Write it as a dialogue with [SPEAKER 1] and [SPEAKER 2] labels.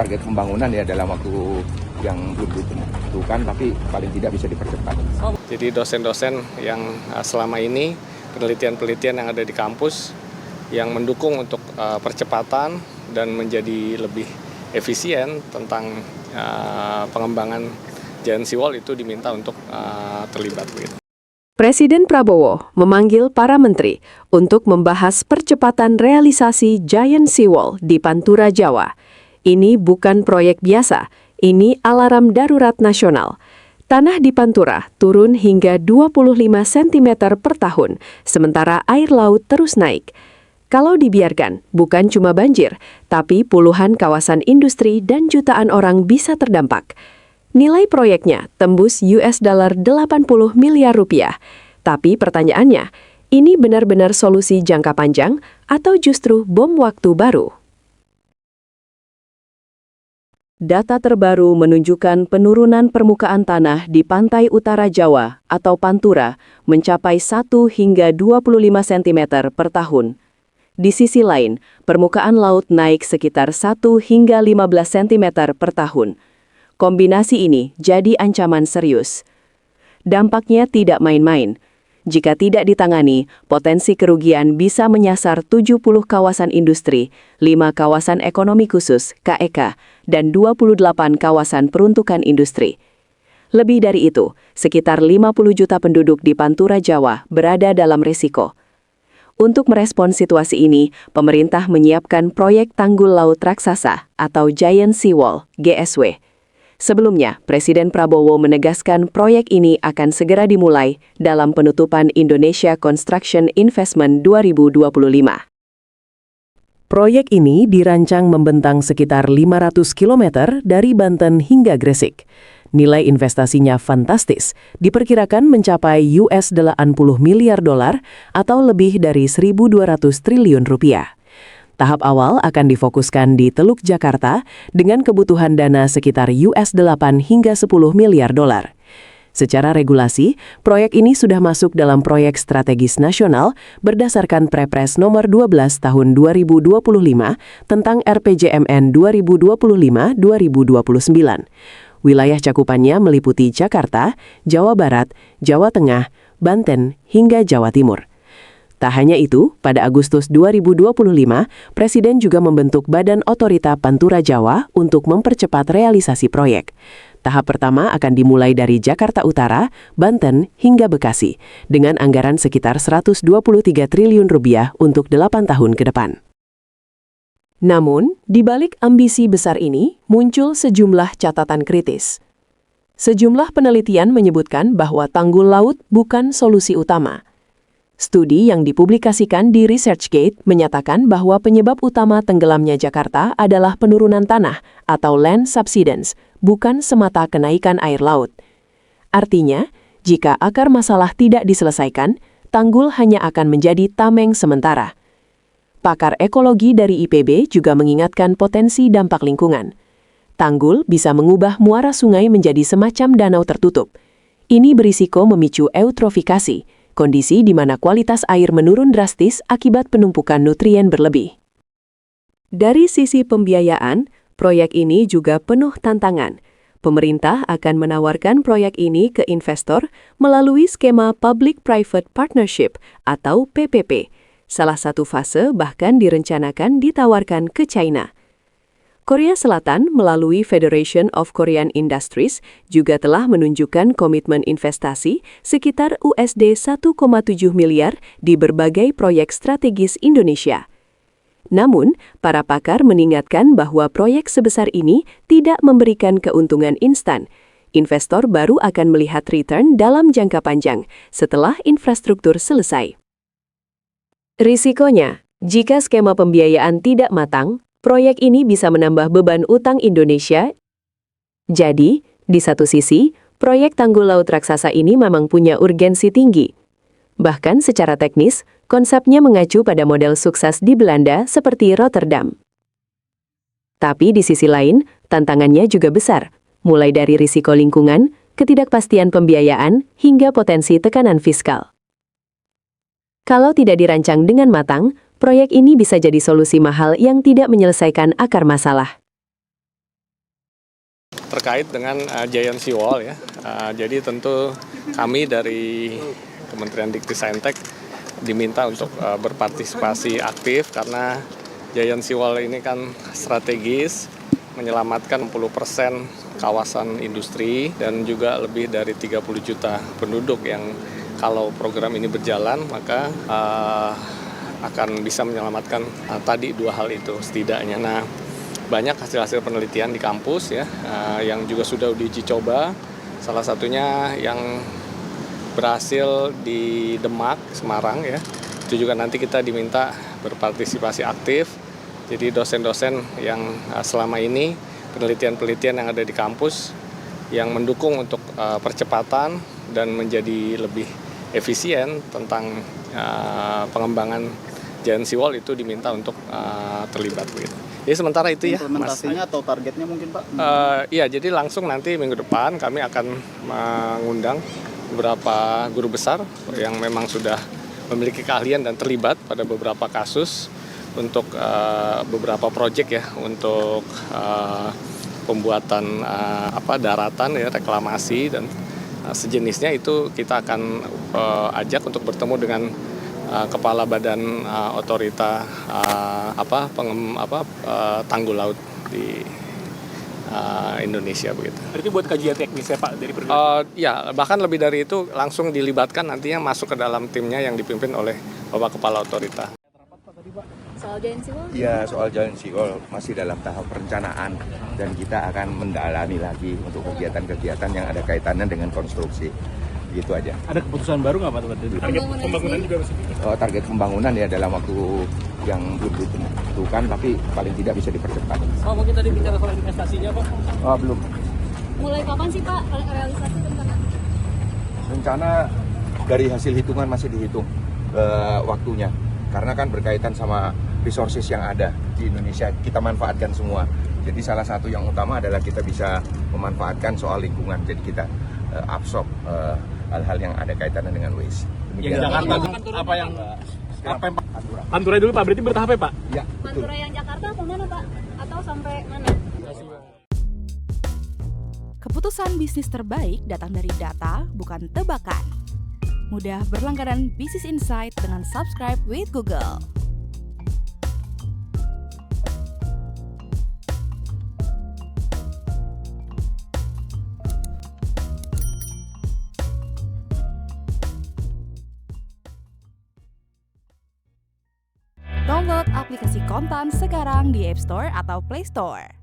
[SPEAKER 1] Target pembangunan ya dalam waktu yang belum ditentukan, tapi paling tidak bisa dipercepat.
[SPEAKER 2] Jadi dosen-dosen yang selama ini penelitian-penelitian yang ada di kampus yang mendukung untuk percepatan dan menjadi lebih efisien tentang pengembangan Giant Seawall itu diminta untuk terlibat.
[SPEAKER 3] Presiden Prabowo memanggil para menteri untuk membahas percepatan realisasi Giant Seawall di Pantura, Jawa. Ini bukan proyek biasa, ini alarm darurat nasional. Tanah di Pantura turun hingga 25 cm per tahun, sementara air laut terus naik. Kalau dibiarkan, bukan cuma banjir, tapi puluhan kawasan industri dan jutaan orang bisa terdampak. Nilai proyeknya tembus $80 miliar. Tapi pertanyaannya, ini benar-benar solusi jangka panjang atau justru bom waktu baru? Data terbaru menunjukkan penurunan permukaan tanah di pantai utara Jawa atau Pantura mencapai 1 hingga 25 cm per tahun. Di sisi lain, permukaan laut naik sekitar 1 hingga 15 cm per tahun. Kombinasi ini jadi ancaman serius. Dampaknya tidak main-main. Jika tidak ditangani, potensi kerugian bisa menyasar 70 kawasan industri, 5 kawasan ekonomi khusus (KEK), dan 28 kawasan peruntukan industri. Lebih dari itu, sekitar 50 juta penduduk di Pantura, Jawa berada dalam risiko. Untuk merespons situasi ini, pemerintah menyiapkan proyek Tanggul Laut Raksasa atau Giant Seawall (GSW). Sebelumnya, Presiden Prabowo menegaskan proyek ini akan segera dimulai dalam penutupan Indonesia Construction Investment 2025. Proyek ini dirancang membentang sekitar 500 km dari Banten hingga Gresik. Nilai investasinya fantastis, diperkirakan mencapai $80 miliar atau lebih dari 1.200 triliun rupiah. Tahap awal akan difokuskan di Teluk Jakarta dengan kebutuhan dana sekitar $8 hingga 10 miliar. Secara regulasi, proyek ini sudah masuk dalam proyek strategis nasional berdasarkan Perpres nomor 12 tahun 2025 tentang RPJMN 2025-2029. Wilayah cakupannya meliputi Jakarta, Jawa Barat, Jawa Tengah, Banten, hingga Jawa Timur. Tak hanya itu, pada Agustus 2025, Presiden juga membentuk Badan Otorita Pantura Jawa untuk mempercepat realisasi proyek. Tahap pertama akan dimulai dari Jakarta Utara, Banten, hingga Bekasi, dengan anggaran sekitar 123 triliun rupiah untuk 8 tahun ke depan. Namun, di balik ambisi besar ini, muncul sejumlah catatan kritis. Sejumlah penelitian menyebutkan bahwa tanggul laut bukan solusi utama. Studi yang dipublikasikan di ResearchGate menyatakan bahwa penyebab utama tenggelamnya Jakarta adalah penurunan tanah atau land subsidence, bukan semata kenaikan air laut. Artinya, jika akar masalah tidak diselesaikan, tanggul hanya akan menjadi tameng sementara. Pakar ekologi dari IPB juga mengingatkan potensi dampak lingkungan. Tanggul bisa mengubah muara sungai menjadi semacam danau tertutup. Ini berisiko memicu eutrofikasi, kondisi di mana kualitas air menurun drastis akibat penumpukan nutrien berlebih. Dari sisi pembiayaan, proyek ini juga penuh tantangan. Pemerintah akan menawarkan proyek ini ke investor melalui skema Public-Private Partnership atau PPP. Salah satu fase bahkan direncanakan ditawarkan ke China. Korea Selatan melalui Federation of Korean Industries juga telah menunjukkan komitmen investasi sekitar USD 1,7 miliar di berbagai proyek strategis Indonesia. Namun, para pakar mengingatkan bahwa proyek sebesar ini tidak memberikan keuntungan instan. Investor baru akan melihat return dalam jangka panjang setelah infrastruktur selesai. Risikonya, jika skema pembiayaan tidak matang, proyek ini bisa menambah beban utang Indonesia. Jadi, di satu sisi, proyek Tanggul Laut Raksasa ini memang punya urgensi tinggi. Bahkan secara teknis, konsepnya mengacu pada model sukses di Belanda seperti Rotterdam. Tapi di sisi lain, tantangannya juga besar, mulai dari risiko lingkungan, ketidakpastian pembiayaan, hingga potensi tekanan fiskal. Kalau tidak dirancang dengan matang, proyek ini bisa jadi solusi mahal yang tidak menyelesaikan akar masalah.
[SPEAKER 2] terkait dengan Giant Seawall ya. Jadi tentu kami dari Kementerian Dikti-Saintek diminta untuk berpartisipasi aktif karena Giant Seawall ini kan strategis menyelamatkan 60% kawasan industri dan juga lebih dari 30 juta penduduk yang kalau program ini berjalan maka akan bisa menyelamatkan tadi dua hal itu setidaknya. Nah, banyak hasil-hasil penelitian di kampus ya yang juga sudah diuji coba. Salah satunya yang berhasil di Demak, Semarang ya. Itu juga nanti kita diminta berpartisipasi aktif. Jadi dosen-dosen yang selama ini penelitian-penelitian yang ada di kampus yang mendukung untuk percepatan dan menjadi lebih efisien tentang pengembangan Giant Seawall itu diminta untuk terlibat begitu. Jadi sementara itu ya,
[SPEAKER 4] implementasinya atau targetnya mungkin Pak?
[SPEAKER 2] Iya, jadi langsung nanti minggu depan kami akan mengundang beberapa guru besar yang memang sudah memiliki keahlian dan terlibat pada beberapa kasus untuk beberapa proyek ya, untuk pembuatan daratan ya, reklamasi dan sejenisnya itu kita akan ajak untuk bertemu dengan kepala badan otorita tanggul laut di Indonesia begitu.
[SPEAKER 5] Berarti buat kajian teknisnya Pak dari
[SPEAKER 2] Ya, bahkan lebih dari itu langsung dilibatkan nantinya masuk ke dalam timnya yang dipimpin oleh Bapak Kepala Otorita.
[SPEAKER 6] Soal Giant Seawall?
[SPEAKER 1] Ya, soal Giant Seawall masih dalam tahap perencanaan dan kita akan mendalami lagi untuk kegiatan-kegiatan yang ada kaitannya dengan konstruksi. Gitu aja.
[SPEAKER 5] Ada keputusan baru nggak Pak? Target pembangunan juga masih
[SPEAKER 1] Target pembangunan ya dalam waktu yang belum ditentukan tapi paling tidak bisa dipercepat.
[SPEAKER 5] Oh, mungkin tadi bicara soal investasinya Pak?
[SPEAKER 1] Belum.
[SPEAKER 6] Mulai kapan sih Pak realisasi rencana?
[SPEAKER 1] Rencana dari hasil hitungan masih dihitung waktunya. Karena kan berkaitan sama resources yang ada di Indonesia, kita manfaatkan semua. Jadi salah satu yang utama adalah kita bisa memanfaatkan soal lingkungan. Jadi kita absorb hal-hal yang ada kaitannya dengan waste.
[SPEAKER 5] Yang Jakarta apa yang Pak? Pantura dulu Pak, berarti bertahap ya Pak?
[SPEAKER 1] Ya, betul.
[SPEAKER 6] Pantura yang Jakarta ke mana Pak? Atau sampai mana?
[SPEAKER 7] Keputusan bisnis terbaik datang dari data, bukan tebakan. Mudah berlangganan Business Insight dengan subscribe with Google. Download aplikasi Kontan sekarang di App Store atau Play Store.